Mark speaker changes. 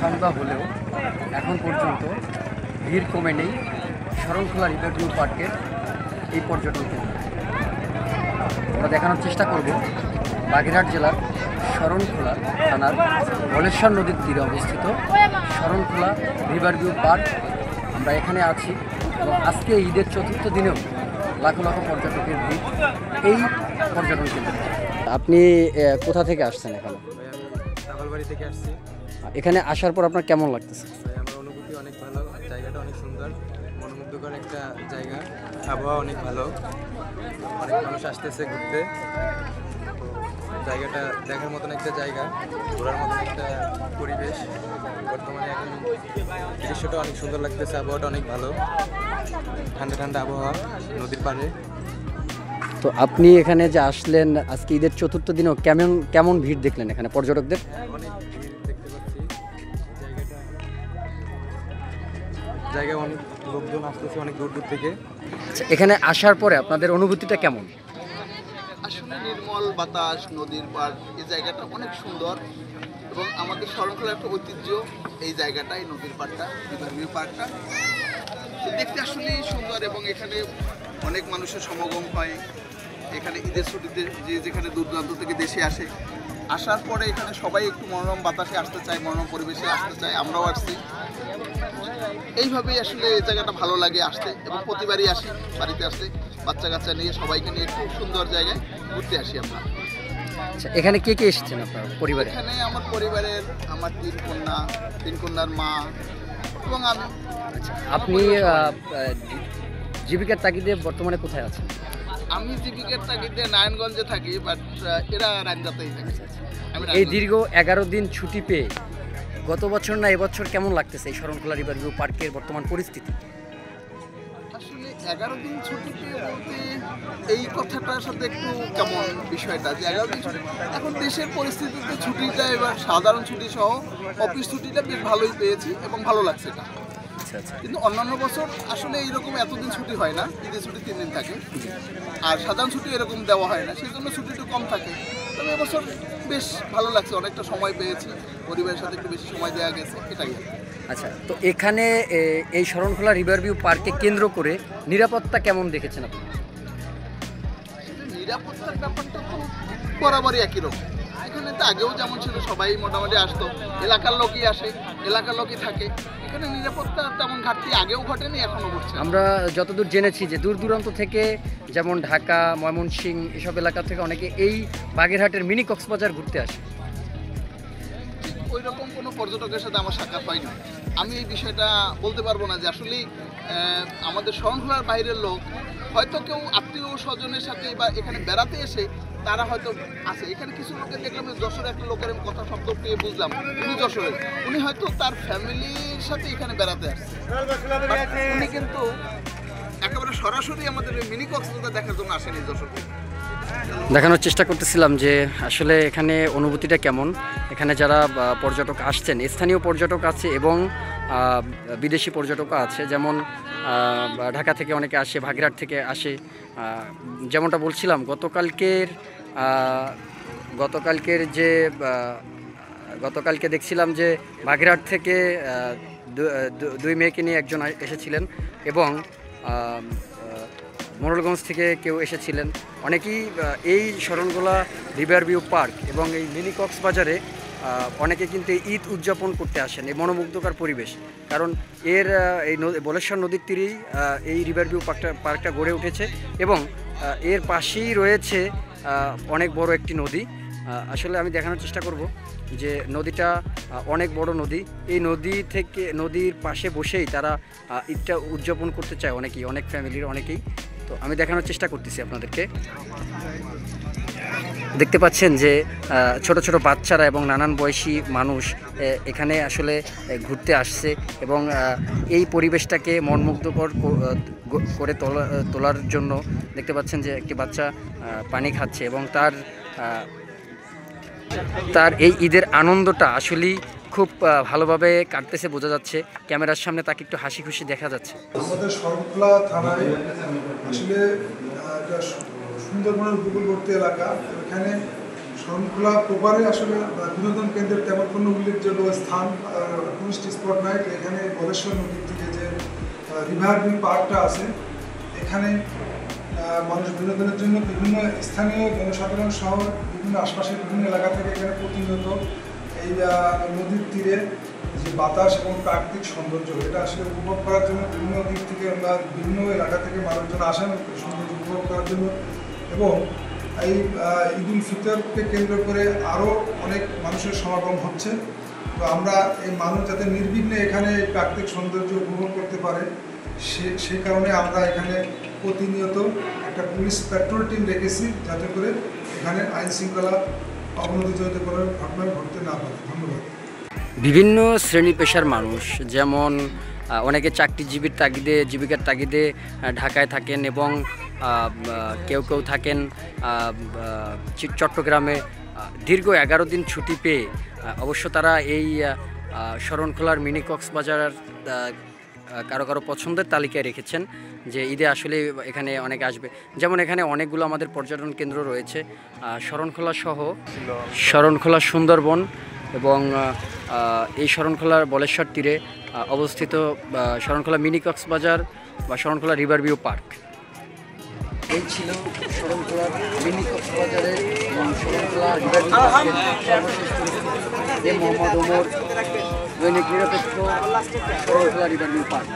Speaker 1: সন্ধ্যা হলেও এখন পর্যন্ত ভিড় কমে নেই শরণখোলা রিভারভিউ পার্কের এই পর্যটন কেন্দ্র। আমরা দেখানোর চেষ্টা করব বাগেরহাট জেলার শরণখোলা থানার বলেশ্বর নদীর তীরে অবস্থিত শরণখোলা রিভারভিউ পার্ক। আমরা এখানে আছি এবং আজকে ঈদের চতুর্থ দিনেও লাখো লাখো পর্যটকের ভিড় এই পর্যটন কেন্দ্রে। আপনি কোথা থেকে আসছেন এখানে?
Speaker 2: বাড়ি থেকে আসছি।
Speaker 1: এখানে আসার পর আপনার কেমন লাগতেছে?
Speaker 2: আমার অনুভূতি অনেক ভালো, জায়গাটা অনেক সুন্দর, মনোমুগ্ধকর একটা জায়গা, আবহাওয়া অনেক ভালো, অনেক মানুষ আসতেছে ঘুরতে। জায়গাটা দেখার মতন একটা জায়গা, ঘোরার মতন একটা পরিবেশ। বর্তমানে এখন দৃশ্যটা অনেক সুন্দর লাগতেছে, আবহাওয়াটা অনেক ভালো, ঠান্ডা ঠান্ডা আবহাওয়া নদীর পাড়ে।
Speaker 1: তো আপনি এখানে যে আসলেন আজকে ঈদের চতুর্থ দিনেও কেমন কেমন ভিড় দেখলেন এখানে পর্যটকদের?
Speaker 2: অনেক ভিড় দেখতে পাচ্ছি, জায়গায় অনেক লোকজন আসতেছে অনেক দূর দূর থেকে।
Speaker 1: এখানে আসার পরে আপনাদের অনুভূতিটা কেমন?
Speaker 3: আসলে নির্মল বাতাস, নদীর পাড়, এই জায়গাটা অনেক সুন্দর এবং আমাদের শরণখোলার একটা ঐতিহ্য এই জায়গাটাই, নদীর পাড়টা, রিভারভিউ পার্কটা দেখতে আসলেই সুন্দর এবং এখানে অনেক মানুষের সমাগম হয়। এখানে ঈদের ছুটিতে যে যেখানে দূর দূরান্ত থেকে দেশে আসে, আসার পরে এখানে সবাই একটু মনোরম বাতাসে আসতে চায়, মনোরম পরিবেশে আসতে চায়, আমরাও আসছি। এইভাবেই আসলে এই জায়গাটা ভালো লাগে আসতে এবং প্রতিবারই আসি বাড়িতে আসতে, বাচ্চা কাচ্চা নিয়ে সবাইকে নিয়ে একটু সুন্দর জায়গায় ঘুরতে আসি আমরা।
Speaker 1: আচ্ছা, এখানে কে কে এসেছেন আপনার পরিবারে?
Speaker 3: এখানে আমার পরিবারের আমার তিন কন্যার মা এবং আমি।
Speaker 1: আচ্ছা, আপনি জীবিকার তাগিদে বর্তমানে কোথায় আছেন?
Speaker 3: আমি জীবিকার তাগিদে নারায়ণগঞ্জে থাকি, বাট এরা রামজাতেই থাকে।
Speaker 1: এই দীর্ঘ 11 দিন ছুটি পেয়ে গত বছর না এবছর কেমন লাগতেছে এই শরণখোলা রিভারভিউ পার্কের বর্তমান পরিস্থিতি?
Speaker 3: আসলে 11 দিন ছুটি পেয়ে বলতে এই কথাটার সাথে একটু কেমন বিষয়টা, যে 11 দিন ছুটি, এখন দেশের পরিস্থিতিতে ছুটিটা এবার সাধারণ ছুটি সহ অফিস ছুটিটা বেশ ভালোই পেয়েছি এবং ভালো লাগছে এটা। কিন্তু অন্যান্য বছর আসলে এইরকম এতদিন ছুটি হয় না, ঈদের ছুটি 3 দিন থাকে আর সাধারণ ছুটি এরকম দেওয়া হয় না, সেই জন্য ছুটিটা কম থাকে। তবে এবছর বেশ ভালো লাগছে, অনেকটা সময় পেয়েছি, পরিবারের সাথে একটু বেশি সময় দেওয়া গেছে, এটাই।
Speaker 1: আচ্ছা, তো এখানে এই শরণখোলা রিভারভিউ পার্ককে কেন্দ্র করে নিরাপত্তা কেমন দেখেছেন আপনি?
Speaker 3: নিরাপত্তার ব্যাপারটা তো বরাবরই একই রকম, এখানে তো আগেও যেমন ছিল, সবাই মোটামুটি আসতো, এলাকার লোকই আসে, এলাকার লোকই থাকে, এখানে নিরাপত্তা তেমন ঘাটতি আগেও ঘটেনি, এখনো ঘটছে।
Speaker 1: আমরা যতদূর জেনেছি যে দূর দূরান্ত থেকে যেমন ঢাকা, ময়মনসিংহ এসব এলাকা থেকে অনেকে এই বাগেরহাটের মিনি কক্সবাজার ঘুরতে আসে।
Speaker 3: ওই রকম কোনো পর্যটকের সাথে আমার সাক্ষাৎ হয়নি, আমি এই বিষয়টা বলতে পারবো না যে আসলেই আমাদের শরণখোলার বাইরের লোক হয়তো কেউ আত্মীয় স্বজনের সাথে বা এখানে বেড়াতে এসে তারা হয়তো আসে। এখানে কিছু লোকের দেখলাম, যশোরের একটা লোকের কথা শব্দ পেয়ে বুঝলাম উনি যশোরের, উনি হয়তো তার ফ্যামিলির সাথে এখানে বেড়াতে আসছে, উনি কিন্তু একেবারে সরাসরি আমাদের মিনি কক্সবাজার দেখার জন্য আসেনি যশোর থেকে।
Speaker 1: দেখানোর চেষ্টা করতেছিলাম যে আসলে এখানে অনুভূতিটা কেমন। এখানে যারা পর্যটক আসছেন, স্থানীয় পর্যটক আছে এবং বিদেশি পর্যটকও আছে, যেমন ঢাকা থেকে অনেকে আসে, বাগেরহাট থেকে আসে। যেমনটা বলছিলাম, গতকালকে দেখছিলাম যে বাগেরহাট থেকে 2 মেয়েকে নিয়ে একজন এসেছিলেন এবং মোড়লগঞ্জ থেকে কেউ এসেছিলেন। অনেকেই এই শরণখোলা রিভারভিউ পার্ক এবং এই মিনি কক্সবাজারে অনেকে কিন্তু ঈদ উদযাপন করতে আসেন, এই মনোমুগ্ধকর পরিবেশ। কারণ এই বলেশ্বর নদীর তীরেই এই রিভারভিউ পার্কটা গড়ে উঠেছে এবং এর পাশেই রয়েছে অনেক বড় একটি নদী। আসলে আমি দেখানোর চেষ্টা করব যে নদীটা অনেক বড় নদী। এই নদীর পাশে বসেই তারা ঈদটা উদযাপন করতে চায় অনেক ফ্যামিলির অনেকেই। তো আমি দেখানোর চেষ্টা করতেছি আপনাদেরকে। দেখতে পাচ্ছেন যে ছোট ছোট বাচ্চারা এবং নানান বয়সী মানুষ এখানে আসলে ঘুরতে আসছে এবং এই পরিবেশটাকে মনমুগ্ধকর করে তোলার জন্য দেখতে পাচ্ছেন যে একটি বাচ্চা পানি খাচ্ছে এবং তার এই ঈদের আনন্দটা আসলেই খুব ভালোভাবে কাটতেছে বোঝা যাচ্ছে, ক্যামেরার সামনে তাকে একটু হাসি খুশি দেখা যাচ্ছে।
Speaker 4: আমাদের শরণখোলা থানায় আসলে একটা সুন্দরবনের উপকূলবর্তী এলাকা, এখানে শরণখোলা প্রপারে আসলে বিনোদন কেন্দ্রের তেমন কোনো উল্লেখযোগ্য স্থান টুরিস্ট স্পট নাই। এখানে বলেশ্বর নদীর থেকে যে রিভার ভিউ পার্কটা আছে, এখানে মানুষ বিনোদনের জন্য বিভিন্ন স্থানীয় জনসাধারণ সহ বিভিন্ন আশপাশের বিভিন্ন এলাকা থেকে এখানে প্রতিনিয়ত এই নদীর তীরে যে বাতাস এবং প্রাকৃতিক সৌন্দর্য, এটা আসলে উপভোগ করার জন্য বিভিন্ন দিক থেকে বা বিভিন্ন এলাকা থেকে মানুষজন আসেন সৌন্দর্য উপভোগ করার জন্য। এবং এই ঈদ উল ফিতরকে কেন্দ্র করে আরও অনেক মানুষের সমাগম হচ্ছে। তো আমরা এই মানুষ যাতে নির্বিঘ্নে এখানে এই প্রাকৃতিক সৌন্দর্য উপভোগ করতে পারে, সেই কারণে আমরা এখানে প্রতিনিয়ত একটা পুলিশ পেট্রোল টিম রেখেছি, যাতে করে এখানে আইন শৃঙ্খলা অবনতিজনিত করার ঘটনা ঘটতে না পারে। ধন্যবাদ।
Speaker 1: বিভিন্ন শ্রেণী পেশার মানুষ, যেমন অনেকে চাকরিজীবীর তাগিদে, জীবিকার তাগিদে ঢাকায় থাকেন এবং কেউ কেউ থাকেন চট্টগ্রামে, দীর্ঘ 11 দিন ছুটি পেয়ে অবশ্য তারা এই শরণখোলার মিনি কক্সবাজার কারো কারো পছন্দের তালিকায় রেখেছেন যে ঈদে আসলে এখানে অনেকে আসবে। যেমন এখানে অনেকগুলো আমাদের পর্যটন কেন্দ্র রয়েছে, শরণখোলা সহ শরণখোলা, সুন্দরবন এবং এই শরণখোলার বলেশ্বর তীরে অবস্থিত শরণখোলা মিনি কক্সবাজার বা শরণখোলা রিভার ভিউ পার্ক। এই ছিল শরণখোলার মিনি কক্সবাজারে এবং শরণখোলা রিভার ভিউ পার্কের সর্বশেষ পরিস্থিতি। মোহাম্মদ ওমর, দৈনিক নিরপেক্ষ, শরণখোলা রিভার ভিউ পার্ক।